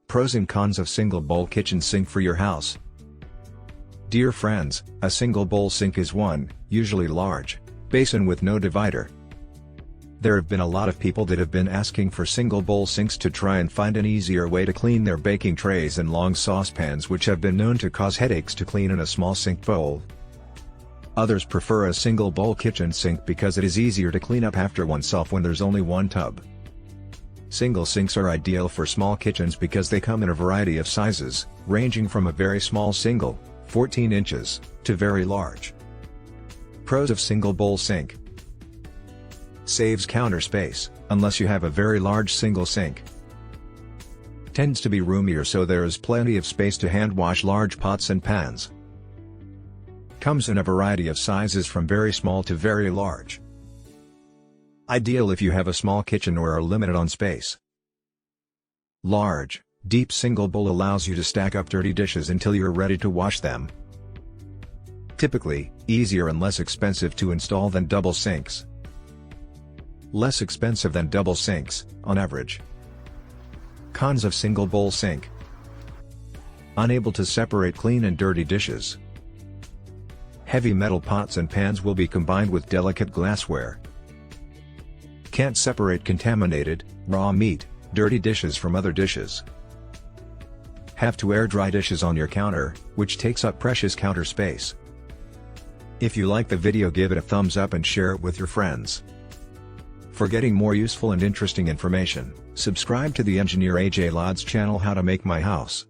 Pros and cons of single bowl kitchen sink for your house. Dear friends, a single bowl sink is one, usually large, basin with no divider. There have been a lot of people that have been asking for single bowl sinks to try and find an easier way to clean their baking trays and long saucepans, which have been known to cause headaches to clean in a small sink bowl. Others prefer a single bowl kitchen sink because it is easier to clean up after oneself when there's only one tub. Single sinks are ideal for small kitchens because they come in a variety of sizes, ranging from a very small single, 14 inches, to very large. Pros of single bowl sink. Saves counter space, unless you have a very large single sink. Tends to be roomier, so there is plenty of space to hand wash large pots and pans. Comes in a variety of sizes from very small to very large. Ideal if you have a small kitchen or are limited on space. Large, deep single bowl allows you to stack up dirty dishes until you're ready to wash them. Typically, easier and less expensive to install than double sinks. Less expensive than double sinks, on average. Cons of single bowl sink. Unable to separate clean and dirty dishes. Heavy metal pots and pans will be combined with delicate glassware. Can't separate contaminated, raw meat, dirty dishes from other dishes. Have to air dry dishes on your counter, which takes up precious counter space. If you like the video, give it a thumbs up and share it with your friends. For getting more useful and interesting information, subscribe to the engineer AJ Ladd's channel How to Make My House.